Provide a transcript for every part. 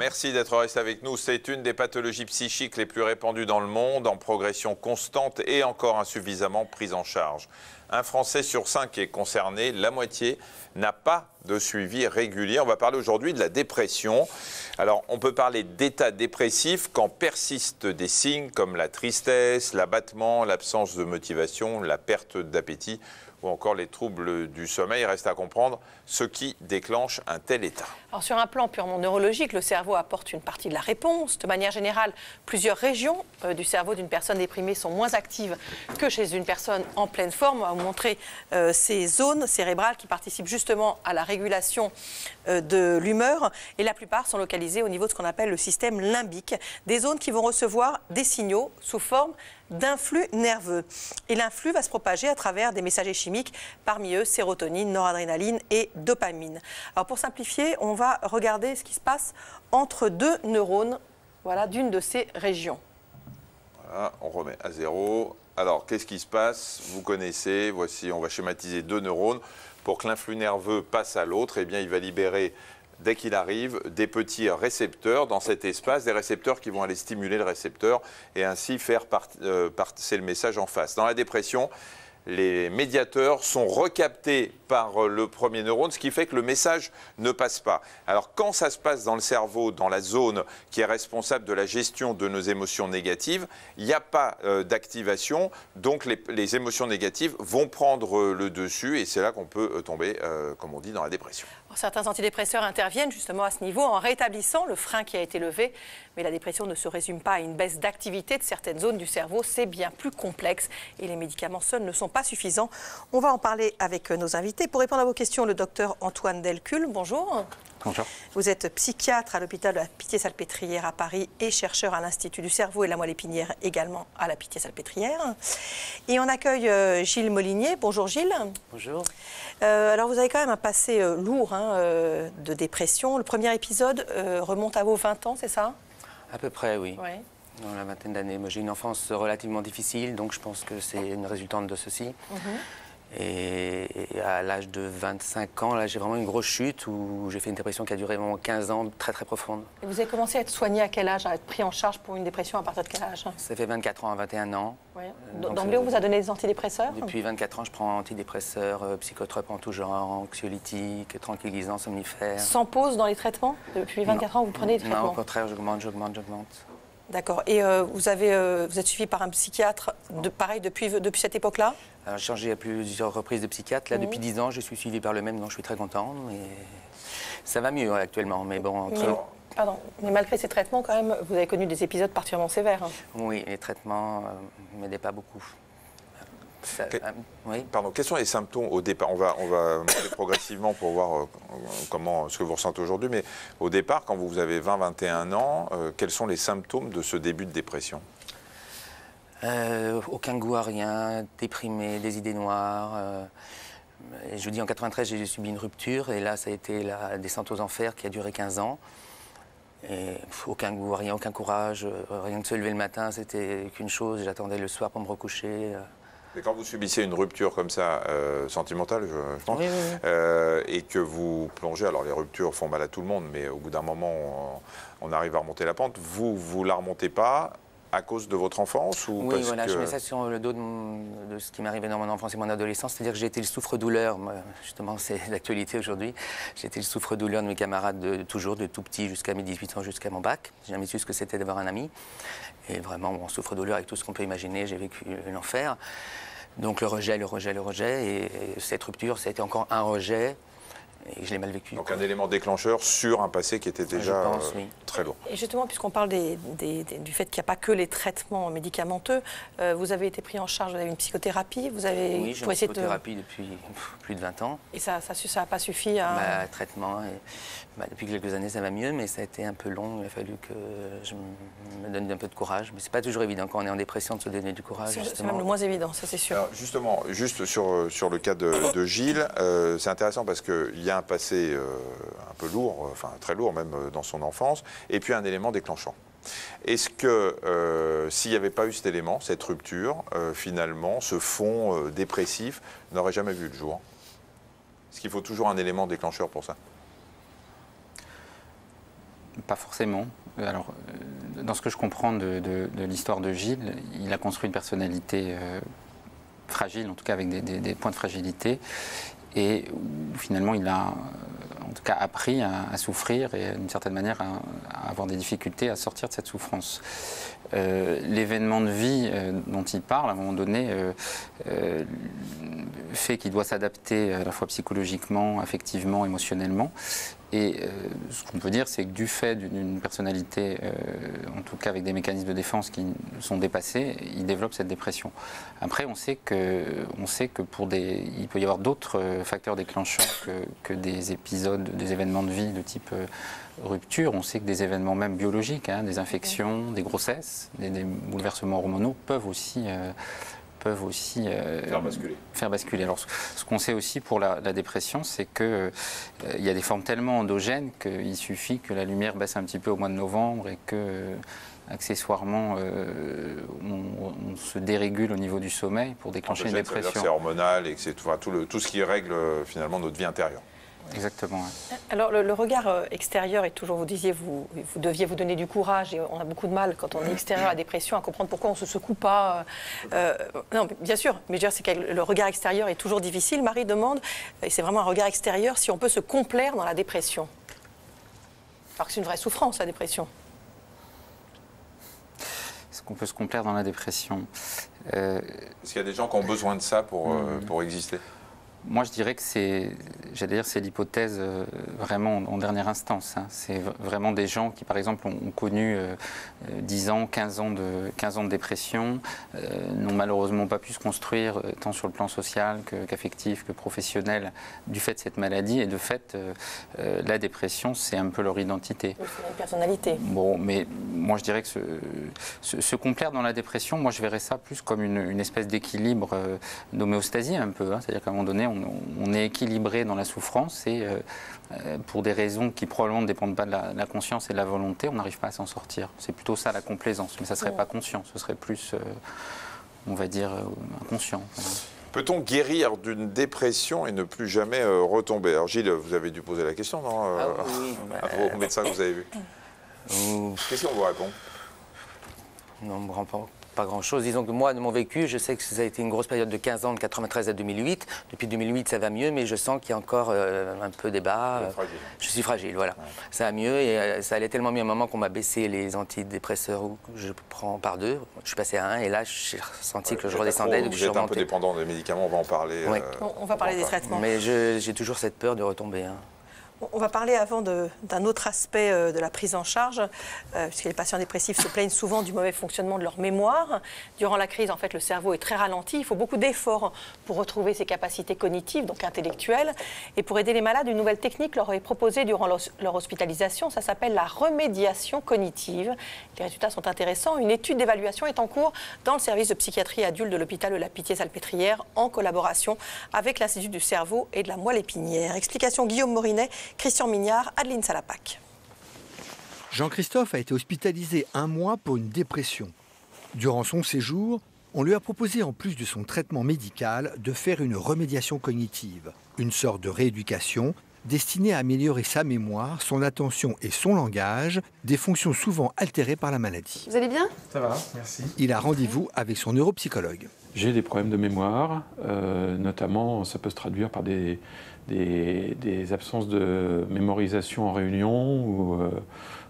merci d'être resté avec nous. C'est une des pathologies psychiques les plus répandues dans le monde, en progression constante et encore insuffisamment prise en charge. Un Français sur 5 est concerné, la moitié n'a pas de suivi régulier. On va parler aujourd'hui de la dépression. Alors, on peut parler d'état dépressif quand persistent des signes comme la tristesse, l'abattement, l'absence de motivation, la perte d'appétit ou encore les troubles du sommeil. Il reste à comprendre ce qui déclenche un tel état. Alors, sur un plan purement neurologique, le cerveau apporte une partie de la réponse. De manière générale, plusieurs régions du cerveau d'une personne déprimée sont moins actives que chez une personne en pleine forme. On va vous montrer ces zones cérébrales qui participent justement à la régulation de l'humeur. Et la plupart sont localisées au niveau de ce qu'on appelle le système limbique. Des zones qui vont recevoir des signaux sous forme d'influx nerveux. Et l'influx va se propager à travers des messagers chimiques, parmi eux sérotonine, noradrénaline et dopamine. Alors pour simplifier, on va regarder ce qui se passe entre deux neurones, voilà, d'une de ces régions. Voilà, on remet à zéro. Alors, qu'est-ce qui se passe? Vous connaissez, voici, on va schématiser deux neurones. Pour que l'influx nerveux passe à l'autre, eh bien, il va libérer, dès qu'il arrive, des petits récepteurs dans cet espace, des récepteurs qui vont aller stimuler le récepteur et ainsi faire passer le message en face. Dans la dépression, les médiateurs sont recaptés par le premier neurone, ce qui fait que le message ne passe pas. Alors quand ça se passe dans le cerveau, dans la zone qui est responsable de la gestion de nos émotions négatives, il n'y a pas d'activation, donc les émotions négatives vont prendre le dessus et c'est là qu'on peut tomber, comme on dit, dans la dépression. Certains antidépresseurs interviennent justement à ce niveau en rétablissant le frein qui a été levé. Mais la dépression ne se résume pas à une baisse d'activité de certaines zones du cerveau. C'est bien plus complexe et les médicaments seuls ne sont pas suffisants. On va en parler avec nos invités. Pour répondre à vos questions, le docteur Antoine Delcul, bonjour. Bonjour. Vous êtes psychiatre à l'hôpital de la Pitié-Salpêtrière à Paris et chercheur à l'Institut du cerveau et de la moelle épinière également à la Pitié-Salpêtrière. Et on accueille Gilles Molinier. Bonjour Gilles. Bonjour. Alors vous avez quand même un passé lourd de dépression. Le premier épisode remonte à vos 20 ans, c'est ça? À peu près, oui. Ouais. Dans la vingtaine d'années. Moi, j'ai une enfance relativement difficile, donc je pense que c'est une résultante de ceci. Et à l'âge de 25 ans, là, j'ai vraiment une grosse chute où j'ai fait une dépression qui a duré vraiment 15 ans, très très profonde. Et vous avez commencé à être soigné à quel âge, à être pris en charge pour une dépression à partir de quel âge? Ça fait 24 ans à 21 ans. Ouais. D'emblée, on vous a donné des antidépresseurs? Depuis 24 ans, je prends antidépresseurs, psychotropes en tout genre, anxiolytiques, tranquillisants, somnifères. Sans pause dans les traitements? Depuis 24 ans, vous prenez des traitements? Non, au contraire, j'augmente. D'accord. Et vous êtes suivi par un psychiatre, pareil, depuis cette époque-là? J'ai changé à plusieurs reprises de psychiatre. Là, depuis 10 ans, je suis suivi par le même, donc je suis très content. Mais ça va mieux actuellement. Mais bon, mais malgré ces traitements, quand même, vous avez connu des épisodes particulièrement sévères. Oui, les traitements ne m'aidaient pas beaucoup. Oui. Pardon, quels sont les symptômes au départ? On va monter progressivement pour voir ce que vous ressentez aujourd'hui, mais au départ, quand vous avez 20-21 ans, quels sont les symptômes de ce début de dépression? Aucun goût à rien, déprimé, des idées noires. Je vous dis, en 93, j'ai subi une rupture, et là, ça a été la descente aux enfers qui a duré 15 ans. Et aucun goût à rien, aucun courage, rien que se lever le matin, c'était qu'une chose, j'attendais le soir pour me recoucher. Et quand vous subissez une rupture comme ça, sentimentale, je pense, et que vous plongez, alors les ruptures font mal à tout le monde, mais au bout d'un moment, on arrive à remonter la pente, vous la remontez pas à cause de votre enfance ou Oui, voilà, je mets ça sur le dos de ce qui m'arrivait dans mon enfance et mon adolescence, c'est-à-dire que j'ai été le souffre-douleur, justement c'est l'actualité aujourd'hui, j'ai été le souffre-douleur de mes camarades de toujours, de tout petit jusqu'à mes 18 ans, jusqu'à mon bac. J'ai jamais su ce que c'était d'avoir un ami, et vraiment, bon, souffre-douleur avec tout ce qu'on peut imaginer, j'ai vécu l'enfer. Donc le rejet, et cette rupture, ça a été encore un rejet. Et je l'ai mal vécu. Donc un élément déclencheur sur un passé qui était déjà très lourd. Et justement, puisqu'on parle du fait qu'il n'y a pas que les traitements médicamenteux, vous avez été pris en charge, vous avez une psychothérapie, vous avez... Oui, j'ai une psychothérapie depuis plus de 20 ans. Et ça n'a pas suffi à... Traitement, depuis quelques années ça va mieux, mais ça a été un peu long, il a fallu que je me donne un peu de courage. Mais c'est pas toujours évident quand on est en dépression de se donner du courage. C'est même le moins évident, ça c'est sûr. Alors, justement, juste sur le cas de Gilles, c'est intéressant parce qu'il y a un passé un peu lourd, enfin très lourd même dans son enfance, et puis un élément déclenchant. Est-ce que s'il n'y avait pas eu cet élément, cette rupture, finalement, ce fond dépressif n'aurait jamais vu le jour? Est-ce qu'il faut toujours un élément déclencheur pour ça? Pas forcément. Alors, dans ce que je comprends de l'histoire de Gilles, il a construit une personnalité fragile, en tout cas avec des points de fragilité, et où finalement il a en tout cas appris à souffrir et d'une certaine manière à avoir des difficultés à sortir de cette souffrance. L'événement de vie dont il parle, à un moment donné, fait qu'il doit s'adapter à la fois psychologiquement, affectivement, émotionnellement. Et ce qu'on peut dire, c'est que du fait d'une personnalité, en tout cas avec des mécanismes de défense qui sont dépassés, il développe cette dépression. Après, on sait que il peut y avoir d'autres facteurs déclencheurs que des épisodes, des événements de vie de type rupture. On sait que des événements même biologiques, des infections, des grossesses, des bouleversements hormonaux peuvent aussi faire basculer. Alors, ce qu'on sait aussi pour la dépression, c'est qu'il y a des formes tellement endogènes qu'il suffit que la lumière baisse un petit peu au mois de novembre et que, accessoirement, on se dérégule au niveau du sommeil pour déclencher une dépression. C'est hormonal et que c'est tout ce qui règle finalement notre vie intérieure. Exactement. Ouais. Alors le regard extérieur est toujours, vous disiez, vous deviez vous donner du courage et on a beaucoup de mal quand on est extérieur à la dépression à comprendre pourquoi on ne se secoue pas. Non, bien sûr, mais je veux dire, c'est que le regard extérieur est toujours difficile. Marie demande, et c'est vraiment un regard extérieur, si on peut se complaire dans la dépression. Alors que c'est une vraie souffrance, la dépression. Est-ce qu'on peut se complaire dans la dépression Est-ce qu'il y a des gens qui ont besoin de ça pour exister ? Moi, je dirais que c'est l'hypothèse vraiment en dernière instance. C'est vraiment des gens qui, par exemple, ont connu 10 ans, 15 ans de dépression, n'ont malheureusement pas pu se construire tant sur le plan social qu'affectif, que professionnel, du fait de cette maladie. Et de fait, la dépression, c'est un peu leur identité. Oui, c'est une personnalité. Bon, mais moi, je dirais que se complaire dans la dépression, moi, je verrais ça plus comme une espèce d'équilibre, d'homéostasie un peu. C'est-à-dire qu'à un moment donné, on est équilibré dans la souffrance et pour des raisons qui probablement ne dépendent pas de la conscience et de la volonté, on n'arrive pas à s'en sortir. C'est plutôt ça la complaisance, mais ça ne serait pas conscient, ce serait plus, on va dire, inconscient. Peut-on guérir d'une dépression et ne plus jamais retomber? Alors Gilles, vous avez dû poser la question, non Oui. À vos médecins que vous avez vus. Qu'est-ce qu'on vous répond? Non, on ne me rend pas grand-chose. Disons que moi, de mon vécu, je sais que ça a été une grosse période de 15 ans, de 93 à 2008. Depuis 2008, ça va mieux, mais je sens qu'il y a encore un peu débat. Je suis fragile, voilà. Ouais. Ça va mieux et ça allait tellement mieux à un moment qu'on m'a baissé les antidépresseurs que je prends par 2. Je suis passé à 1 et là, j'ai ressenti que je redescendais. Vous êtes un peu dépendant des médicaments, on va en parler. Ouais. On va parler des traitements. Mais j'ai toujours cette peur de retomber. On va parler avant d'un autre aspect de la prise en charge, puisque les patients dépressifs se plaignent souvent du mauvais fonctionnement de leur mémoire. Durant la crise, en fait, le cerveau est très ralenti. Il faut beaucoup d'efforts pour retrouver ses capacités cognitives, donc intellectuelles. Et pour aider les malades, une nouvelle technique leur est proposée durant leur hospitalisation. Ça s'appelle la remédiation cognitive. Les résultats sont intéressants. Une étude d'évaluation est en cours dans le service de psychiatrie adulte de l'hôpital de la Pitié-Salpêtrière, en collaboration avec l'Institut du cerveau et de la moelle épinière. Explication Guillaume Morinet, Christian Mignard, Adeline Salapac. Jean-Christophe a été hospitalisé 1 mois pour une dépression. Durant son séjour, on lui a proposé, en plus de son traitement médical, de faire une remédiation cognitive, une sorte de rééducation destinée à améliorer sa mémoire, son attention et son langage, des fonctions souvent altérées par la maladie. Vous allez bien? Ça va, merci. Il a rendez-vous avec son neuropsychologue. J'ai des problèmes de mémoire, notamment ça peut se traduire par des absences de mémorisation en réunion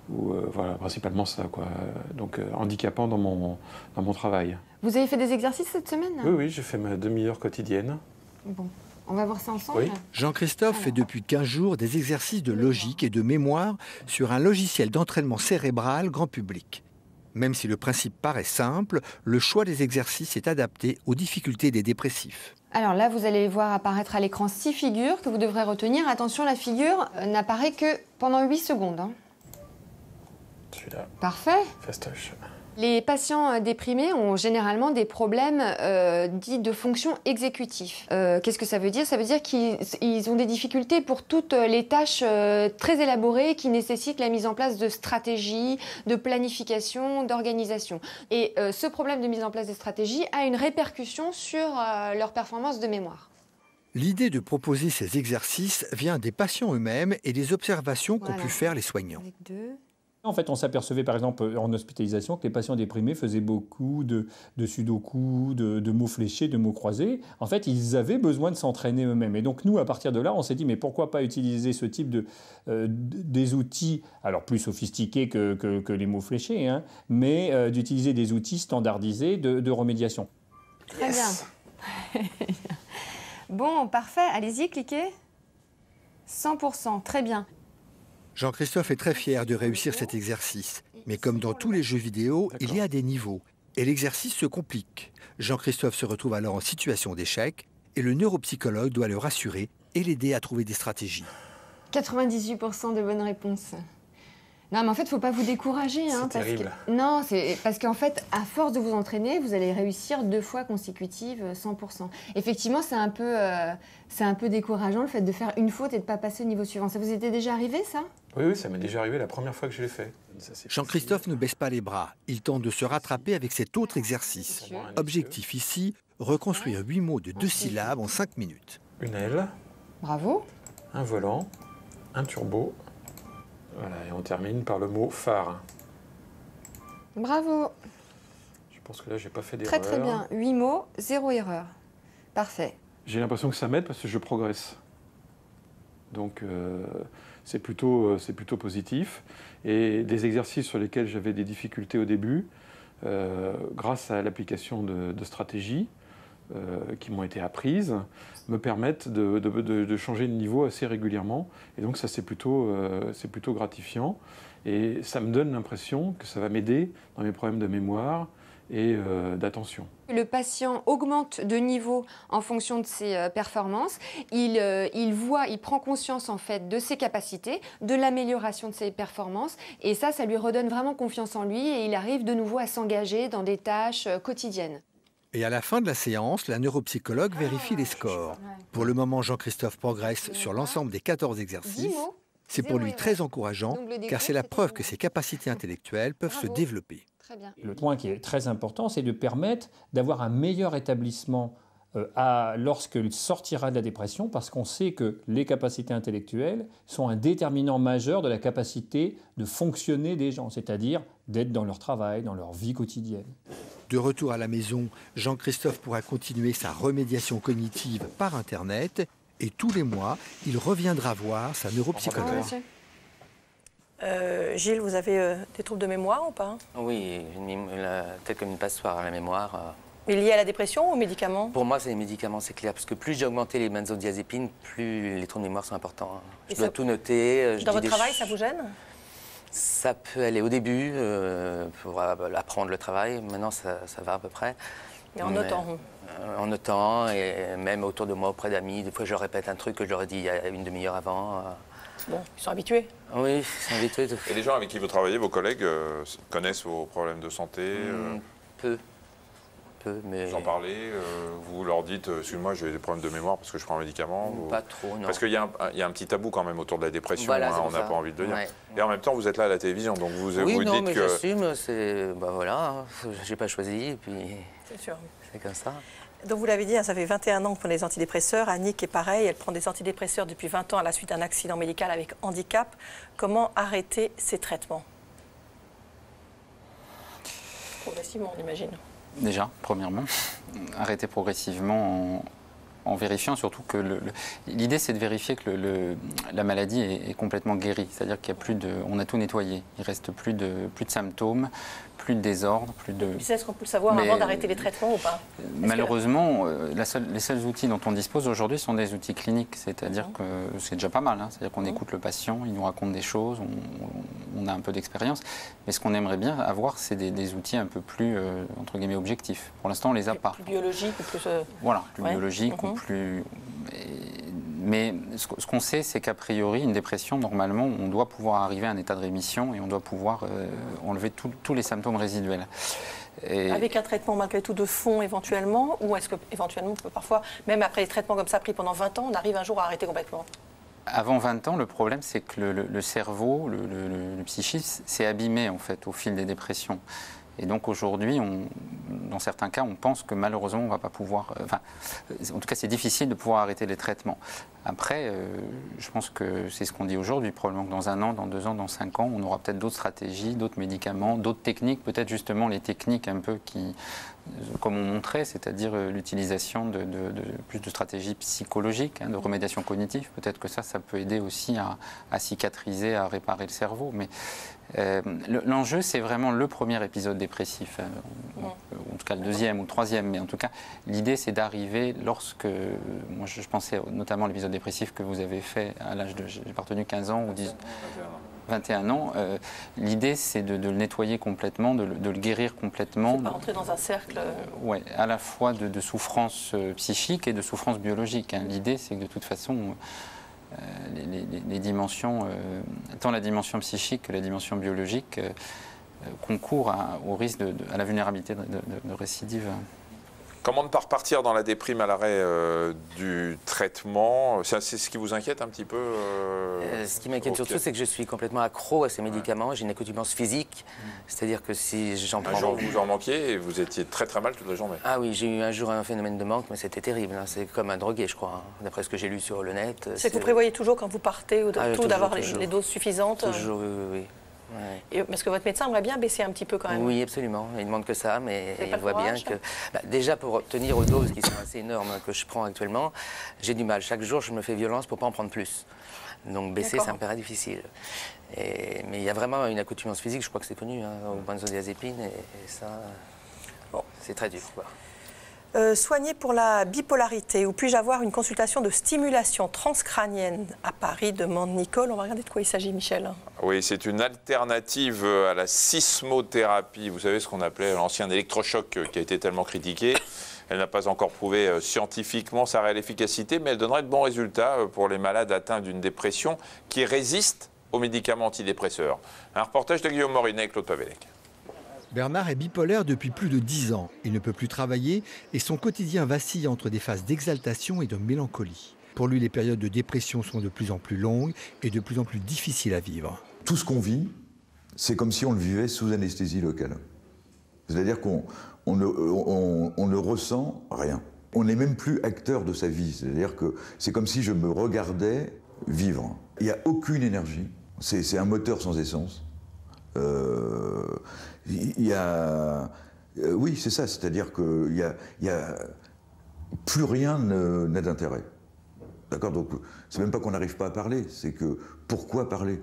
ou voilà, principalement ça, quoi. Donc handicapant dans mon travail. Vous avez fait des exercices cette semaine? Oui, j'ai fait ma demi-heure quotidienne. Bon, on va voir ça ensemble. Oui. Jean-Christophe fait depuis 15 jours des exercices de logique et de mémoire sur un logiciel d'entraînement cérébral grand public. Même si le principe paraît simple, le choix des exercices est adapté aux difficultés des dépressifs. Alors là, vous allez voir apparaître à l'écran 6 figures que vous devrez retenir. Attention, la figure n'apparaît que pendant 8 secondes. Celui-là. Parfait. Fastoche. Les patients déprimés ont généralement des problèmes dits de fonction exécutive. Qu'est-ce que ça veut dire? Ça veut dire qu'ils ont des difficultés pour toutes les tâches très élaborées qui nécessitent la mise en place de stratégies, de planification, d'organisation. Et ce problème de mise en place des stratégies a une répercussion sur leur performance de mémoire. L'idée de proposer ces exercices vient des patients eux-mêmes et des observations qu'ont pu faire les soignants. Avec 2, En fait, on s'apercevait par exemple en hospitalisation que les patients déprimés faisaient beaucoup de sudoku, de mots fléchés, de mots croisés. En fait, ils avaient besoin de s'entraîner eux-mêmes. Et donc nous, à partir de là, on s'est dit mais pourquoi pas utiliser ce type des outils, alors plus sophistiqués que les mots fléchés, hein, mais d'utiliser des outils standardisés de remédiation. Très bien. Bon, parfait. Allez-y, cliquez. 100%, très bien. Jean-Christophe est très fier de réussir cet exercice. Mais comme dans tous les jeux vidéo, il y a des niveaux. Et l'exercice se complique. Jean-Christophe se retrouve alors en situation d'échec et le neuropsychologue doit le rassurer et l'aider à trouver des stratégies. 98% de bonnes réponses. Non, mais en fait, il ne faut pas vous décourager. C'est terrible. Non, c'est parce qu'en fait, à force de vous entraîner, vous allez réussir 2 fois consécutives 100%. Effectivement, c'est un peu décourageant le fait de faire une faute et de ne pas passer au niveau suivant. Ça vous était déjà arrivé, ça ? Oui, ça m'est déjà arrivé la première fois que je l'ai fait. Jean-Christophe ne baisse pas les bras. Il tente de se rattraper avec cet autre exercice. Objectif ici, reconstruire 8 mots de 2 syllabes en 5 minutes. Une aile. Bravo. Un volant. Un turbo. Voilà, et on termine par le mot phare. Bravo. Je pense que là, j'ai pas fait d'erreur. Très bien. 8 mots, 0 erreur. Parfait. J'ai l'impression que ça m'aide parce que je progresse. Donc c'est plutôt positif. Et des exercices sur lesquels j'avais des difficultés au début, grâce à l'application de stratégies qui m'ont été apprises, me permettent de changer de niveau assez régulièrement. Et donc ça, c'est plutôt gratifiant. Et ça me donne l'impression que ça va m'aider dans mes problèmes de mémoire et d'attention. Le patient augmente de niveau en fonction de ses performances. Il prend conscience en fait de ses capacités, de l'amélioration de ses performances. Et ça lui redonne vraiment confiance en lui et il arrive de nouveau à s'engager dans des tâches quotidiennes. Et à la fin de la séance, la neuropsychologue vérifie les scores. Pour le moment, Jean-Christophe progresse sur l'ensemble des 14 exercices. C'est pour lui très encourageant, car c'est la preuve que ses capacités intellectuelles peuvent se développer. Très bien. Le point qui est très important, c'est de permettre d'avoir un meilleur établissement lorsqu'il sortira de la dépression, parce qu'on sait que les capacités intellectuelles sont un déterminant majeur de la capacité de fonctionner des gens, c'est-à-dire d'être dans leur travail, dans leur vie quotidienne. De retour à la maison, Jean-Christophe pourra continuer sa remédiation cognitive par Internet et tous les mois, il reviendra voir sa neuropsychologue. Gilles, vous avez des troubles de mémoire ou pas? Oui, peut-être comme une passoire à la mémoire. Mais lié à la dépression ou aux médicaments? Pour moi, c'est les médicaments, c'est clair. Parce que plus j'ai augmenté les benzodiazépines, plus les troubles de mémoire sont importants. Je dois tout noter. Dans votre travail, ça vous gêne? Ça peut aller au début, pour apprendre le travail. Maintenant, ça va à peu près. Mais en notant? En notant, et même autour de moi, auprès d'amis. Des fois, je répète un truc que j'aurais dit il y a une demi-heure avant. Bon, ils sont habitués? Oui, ils sont habitués. Et les gens avec qui vous travaillez, vos collègues, connaissent vos problèmes de santé Peu. Mais... Vous en parlez, vous leur dites, excuse-moi, j'ai des problèmes de mémoire parce que je prends un médicament Pas trop, non. Parce qu'il y a un petit tabou quand même autour de la dépression, voilà, on n'a pas envie de le dire. Ouais. Et en même temps, vous êtes là à la télévision, donc vous dites mais que... j'assume, c'est... Ben voilà, j'ai pas choisi, et puis... C'est sûr. C'est comme ça. Donc vous l'avez dit, ça fait 21 ans que vous prenez des antidépresseurs. Annick est pareil, elle prend des antidépresseurs depuis 20 ans à la suite d'un accident médical avec handicap. Comment arrêter ces traitements? Progressivement, on imagine. Déjà, premièrement, arrêter progressivement en vérifiant surtout que l'idée c'est de vérifier que la maladie est complètement guérie, c'est-à-dire qu'il y a plus de, on a tout nettoyé, il reste plus de symptômes, plus de désordre, plus de. Est-ce qu'on peut le savoir avant d'arrêter les traitements ou pas? Malheureusement, les seuls outils dont on dispose aujourd'hui sont des outils cliniques, c'est-à-dire que c'est déjà pas mal, hein, c'est-à-dire qu'on écoute le patient, il nous raconte des choses, on a un peu d'expérience, mais ce qu'on aimerait bien avoir, c'est des outils un peu plus entre guillemets objectifs. Pour l'instant, on les a pas. Plus biologiques ou plus. Voilà, plus biologiques ou plus. Mais ce qu'on sait, c'est qu'a priori, une dépression, normalement, on doit pouvoir arriver à un état de rémission et on doit pouvoir enlever tous les symptômes résiduels. Et... Avec un traitement malgré tout de fond éventuellement, ou est-ce qu'éventuellement, on peut parfois, même après les traitements comme ça pris pendant 20 ans, on arrive un jour à arrêter complètement? Avant 20 ans, le problème, c'est que le cerveau, le psychisme, s'est abîmé en fait au fil des dépressions. Et donc aujourd'hui, dans certains cas, on pense que malheureusement, on ne va pas pouvoir... en tout cas, c'est difficile de pouvoir arrêter les traitements. Après, je pense que c'est ce qu'on dit aujourd'hui. Probablement que dans 1 an, dans 2 ans, dans 5 ans, on aura peut-être d'autres stratégies, d'autres médicaments, d'autres techniques, peut-être justement les techniques un peu qui, comme on montrait, c'est-à-dire l'utilisation de plus de stratégies psychologiques, de remédiation cognitive. Peut-être que ça peut aider aussi à cicatriser, à réparer le cerveau. Mais l'enjeu, c'est vraiment le premier épisode dépressif, en tout cas le deuxième ou le troisième. Mais en tout cas, l'idée, c'est d'arriver lorsque, moi je pensais notamment à l'épisode dépressif que vous avez fait à l'âge de, j'ai pas retenu 15 ans ou 21 ans. L'idée, c'est de le nettoyer complètement, de le guérir complètement. C'est pas rentrer dans un cercle. Oui, à la fois de souffrance psychique et de souffrance biologique. L'idée, c'est que de toute façon, les dimensions, tant la dimension psychique que la dimension biologique, concourent au risque, à la vulnérabilité de récidive. Comment ne pas repartir dans la déprime à l'arrêt du traitement? C'est ce qui vous inquiète un petit peu Ce qui m'inquiète surtout, c'est que je suis complètement accro à ces médicaments. J'ai une accoutumance physique, c'est-à-dire que si j'en prends... Un jour, vous en manquiez et vous étiez très très mal toute la journée. Ah oui, j'ai eu un jour un phénomène de manque, mais c'était terrible. C'est comme un drogué, je crois, d'après ce que j'ai lu sur le net. C'est que vous prévoyez toujours, quand vous partez, d'avoir les doses suffisantes? Toujours, oui. Ouais. Parce que votre médecin aimerait bien baisser un petit peu quand même. Oui, absolument. Il ne demande que ça, mais il voit bien que... déjà, pour obtenir aux doses qui sont assez énormes que je prends actuellement, j'ai du mal. Chaque jour, je me fais violence pour ne pas en prendre plus. Donc baisser, ça me paraît difficile. Mais il y a vraiment une accoutumance physique, je crois que c'est connu, aux benzodiazépines, et ça, c'est très dur, quoi. Soigné pour la bipolarité, où puis-je avoir une consultation de stimulation transcrânienne à Paris, demande Nicole. On va regarder de quoi il s'agit, Michel. Oui, c'est une alternative à la sismothérapie. Vous savez ce qu'on appelait l'ancien électrochoc qui a été tellement critiqué. Elle n'a pas encore prouvé scientifiquement sa réelle efficacité, mais elle donnerait de bons résultats pour les malades atteints d'une dépression qui résistent aux médicaments antidépresseurs. Un reportage de Guillaume Morinet et Claude Pavellec. Bernard est bipolaire depuis plus de 10 ans. Il ne peut plus travailler et son quotidien vacille entre des phases d'exaltation et de mélancolie. Pour lui, les périodes de dépression sont de plus en plus longues et de plus en plus difficiles à vivre. Tout ce qu'on vit, c'est comme si on le vivait sous anesthésie locale. C'est-à-dire qu'on ne ressent rien. On n'est même plus acteur de sa vie. C'est-à-dire que c'est comme si je me regardais vivre. Il n'y a aucune énergie. C'est un moteur sans essence. Oui, c'est ça, c'est-à-dire qu'il y a plus rien n'a d'intérêt. D'accord? Donc, c'est même pas qu'on n'arrive pas à parler, c'est que pourquoi parler?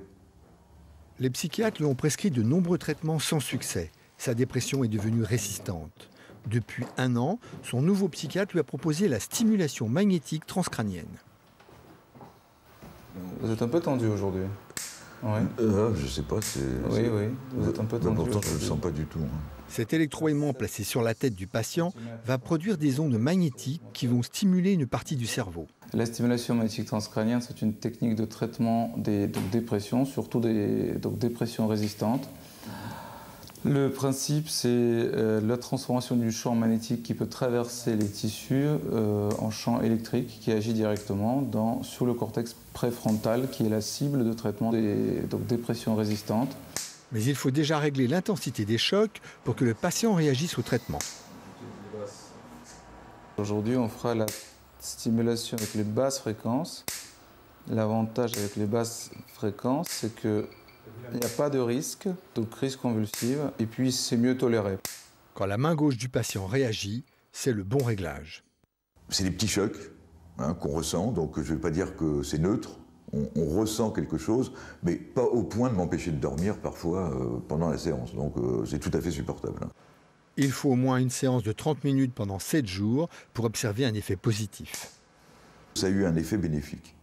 Les psychiatres lui ont prescrit de nombreux traitements sans succès. Sa dépression est devenue résistante. Depuis 1 an, son nouveau psychiatre lui a proposé la stimulation magnétique transcrânienne. Vous êtes un peu tendu aujourd'hui. Oui. Je sais pas, Oui, vous êtes un peu tendu. Pourtant, je ne le sens pas du tout. Cet électroaimant placé sur la tête du patient va produire des ondes magnétiques qui vont stimuler une partie du cerveau. La stimulation magnétique transcrânienne, c'est une technique de traitement des dépressions, surtout des dépressions résistantes. Le principe, c'est la transformation du champ magnétique qui peut traverser les tissus en champ électrique qui agit directement sur le cortex préfrontal, qui est la cible de traitement des dépressions résistantes. Mais il faut déjà régler l'intensité des chocs pour que le patient réagisse au traitement. Aujourd'hui, on fera la stimulation avec les basses fréquences. L'avantage avec les basses fréquences, c'est que il n'y a pas de risque, de crise convulsive, et puis c'est mieux toléré. Quand la main gauche du patient réagit, c'est le bon réglage. C'est des petits chocs qu'on ressent, donc je ne vais pas dire que c'est neutre. On ressent quelque chose, mais pas au point de m'empêcher de dormir parfois pendant la séance. Donc c'est tout à fait supportable. Il faut au moins une séance de 30 minutes pendant 7 jours pour observer un effet positif. Ça a eu un effet bénéfique.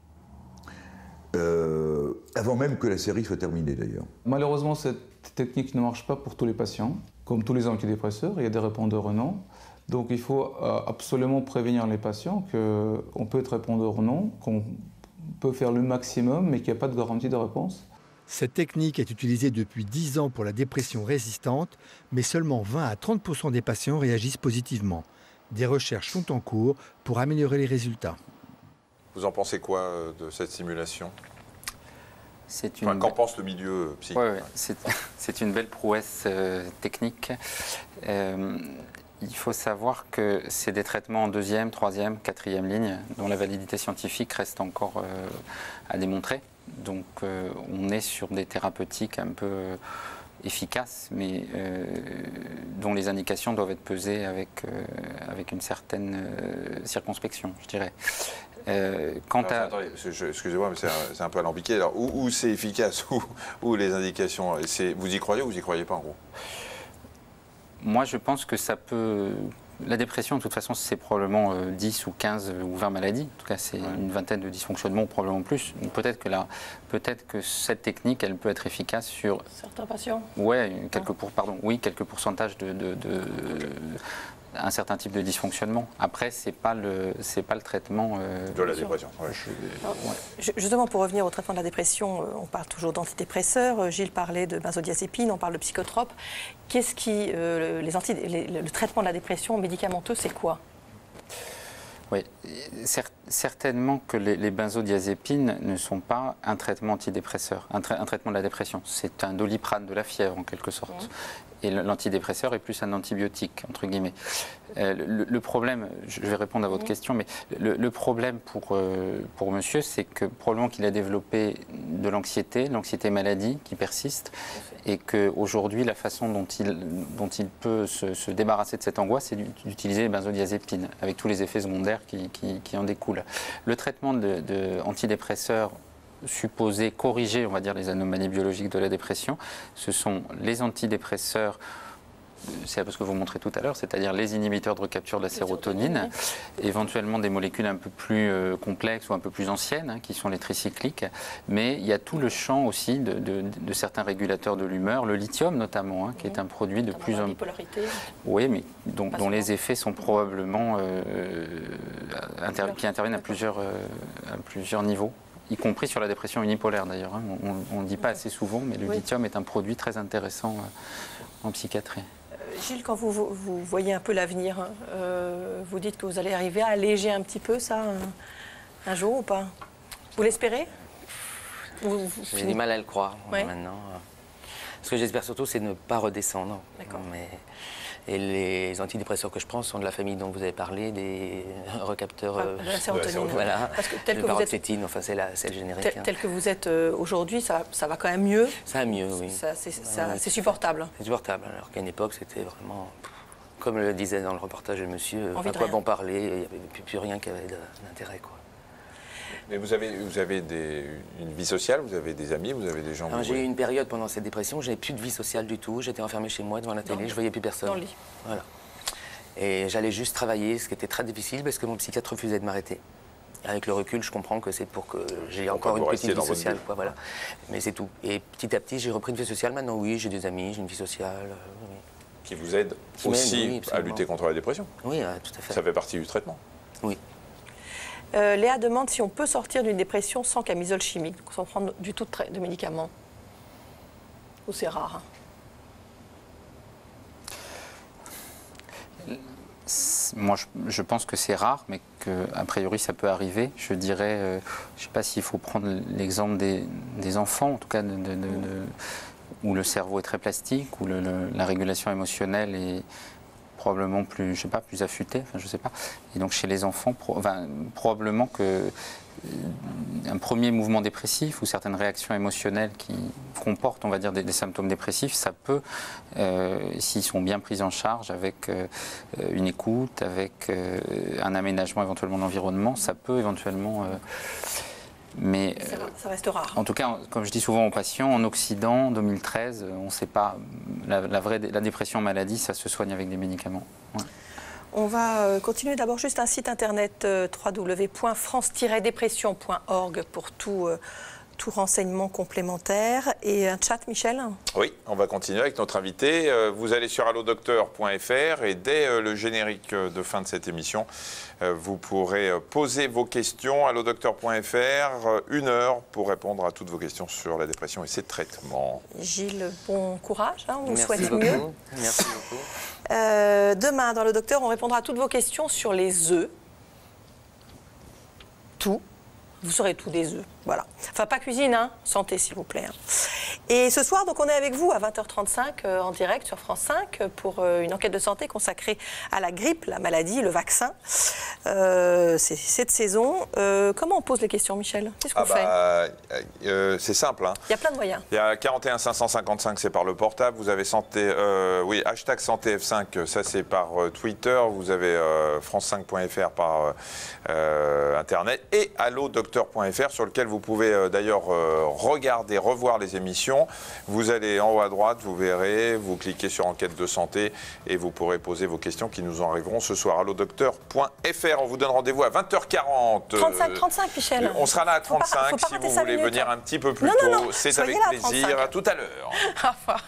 Avant même que la série soit terminée d'ailleurs. Malheureusement, cette technique ne marche pas pour tous les patients. Comme tous les antidépresseurs, il y a des répondeurs non. Donc il faut absolument prévenir les patients qu'on peut être répondeur non, qu'on peut faire le maximum, mais qu'il n'y a pas de garantie de réponse. Cette technique est utilisée depuis 10 ans pour la dépression résistante, mais seulement 20 à 30% des patients réagissent positivement. Des recherches sont en cours pour améliorer les résultats. Vous en pensez quoi de cette simulation? Qu'en pense le milieu psychique? C'est une belle prouesse technique. Il faut savoir que c'est des traitements en 2e, 3e, 4e ligne, dont la validité scientifique reste encore à démontrer. Donc on est sur des thérapeutiques un peu efficaces, mais dont les indications doivent être pesées avec une certaine circonspection, je dirais. Attendez, excusez-moi, mais c'est un peu alambiqué. Alors, où c'est efficace, où les indications, vous y croyez ou vous y croyez pas en gros? Moi, je pense que ça peut... La dépression, de toute façon, c'est probablement 10 ou 15 ou 20 maladies. En tout cas, c'est une vingtaine de dysfonctionnements, probablement plus. Peut-être que cette technique, elle peut être efficace sur... Certains patients. Oui, quelques pourcentages un certain type de dysfonctionnement. Après, c'est pas le traitement de la dépression. Justement, pour revenir au traitement de la dépression, on parle toujours d'antidépresseurs. Gilles parlait de benzodiazépines, on parle de psychotropes. Qu'est-ce qui, le traitement de la dépression médicamenteux, c'est quoi? Oui, certainement que les benzodiazépines ne sont pas un traitement antidépresseur, un traitement de la dépression. C'est un Doliprane de la fièvre, en quelque sorte. Et l'antidépresseur est plus un antibiotique, entre guillemets. Le problème, je vais répondre à votre question, mais le problème pour monsieur, c'est que probablement qu'il a développé de l'anxiété maladie qui persiste, et qu'aujourd'hui, la façon dont il peut se débarrasser de cette angoisse, c'est d'utiliser les benzodiazépines, avec tous les effets secondaires qui en découlent. Le traitement de antidépresseurs supposés corriger, on va dire, les anomalies biologiques de la dépression, ce sont les antidépresseurs, c'est ce que vous montrez tout à l'heure, c'est-à-dire les inhibiteurs de recapture de la sérotonine, éventuellement des molécules un peu plus complexes ou un peu plus anciennes, qui sont les tricycliques, mais il y a tout le champ aussi de certains régulateurs de l'humeur, le lithium notamment, qui est un produit de plus en plus... Oui, mais dont les effets sont probablement... qui interviennent à plusieurs niveaux, y compris sur la dépression unipolaire d'ailleurs. On ne le dit pas assez souvent, mais le lithium est un produit très intéressant en psychiatrie. Gilles, quand vous voyez un peu l'avenir, vous dites que vous allez arriver à alléger un petit peu ça un jour ou pas? Vous l'espérez? J'ai du mal à le croire maintenant. Ce que j'espère surtout, c'est ne pas redescendre. D'accord. Et les antidépresseurs que je prends sont de la famille dont vous avez parlé, des recapteurs de la sérotonine. Voilà. Parce que tel de que vous êtes, enfin c'est le générique. Tel que vous êtes aujourd'hui, ça va quand même mieux. Ça va mieux, oui. C'est supportable. C'est supportable, alors qu'à une époque, c'était vraiment, comme le disait dans le reportage de monsieur, à quoi bon parler, il n'y avait plus rien qui avait d'intérêt, quoi. Mais vous avez une vie sociale, vous avez des amis, vous avez des gens... J'ai eu une période pendant cette dépression, je n'avais plus de vie sociale du tout, j'étais enfermé chez moi devant la télé, je ne voyais plus personne. Dans le lit. Voilà. Et j'allais juste travailler, ce qui était très difficile parce que mon psychiatre refusait de m'arrêter. Avec le recul, je comprends que c'est pour que j'ai encore une petite vie sociale, quoi, voilà. Mais c'est tout. Et petit à petit, j'ai repris une vie sociale. Maintenant, oui, j'ai des amis, j'ai une vie sociale. Oui. Qui vous aident aussi à lutter contre la dépression. Oui, tout à fait. Ça fait partie du traitement. Oui. Léa demande si on peut sortir d'une dépression sans camisole chimique, donc sans prendre du tout de médicaments. Ou c'est rare? Moi, je pense que c'est rare, mais qu'a priori, ça peut arriver. Je dirais, je ne sais pas s'il faut prendre l'exemple des enfants, en tout cas, où le cerveau est très plastique, où la régulation émotionnelle est probablement plus, je sais pas, plus affûtée, enfin, je sais pas. Et donc, chez les enfants, probablement que un premier mouvement dépressif ou certaines réactions émotionnelles qui comportent, on va dire, des symptômes dépressifs, ça peut, s'ils sont bien pris en charge avec une écoute, avec un aménagement éventuellement de l'environnement, ça peut éventuellement... mais ça reste rare. En tout cas, comme je dis souvent aux patients, en Occident, en 2013, on ne sait pas, la dépression maladie, ça se soigne avec des médicaments. Ouais. On va continuer d'abord juste un site internet www.france-dépression.org pour tout renseignement complémentaire. Et un chat, Michel? Oui, on va continuer avec notre invité. Vous allez sur allodocteur.fr et dès le générique de fin de cette émission, vous pourrez poser vos questions. Allodocteur.fr, 1 heure pour répondre à toutes vos questions sur la dépression et ses traitements. Gilles, bon courage, on vous souhaite beaucoup. mieux. Merci beaucoup. Demain, dans le docteur, on répondra à toutes vos questions sur les œufs. Tout. Vous saurez tout des œufs, voilà. Enfin, pas cuisine, santé, s'il vous plaît. Et ce soir, donc, on est avec vous à 20h35 en direct sur France 5 pour une enquête de santé consacrée à la grippe, la maladie, le vaccin. C'est cette saison. Comment on pose les questions, Michel? Qu'est-ce qu'on fait? C'est simple. Hein. Il y a plein de moyens. Il y a 41 555, c'est par le portable. Vous avez hashtag santé F5, ça c'est par Twitter. Vous avez france5.fr par Internet et allodocteur.fr sur lequel vous pouvez d'ailleurs revoir les émissions. Vous allez en haut à droite, vous verrez, vous cliquez sur enquête de santé et vous pourrez poser vos questions qui nous en arriveront ce soir. allodocteur.fr. On vous donne rendez-vous à 20h40. 35, Michel. On sera là à 35 si vous voulez venir un petit peu plus tôt. C'est avec plaisir. À tout à l'heure. Au revoir.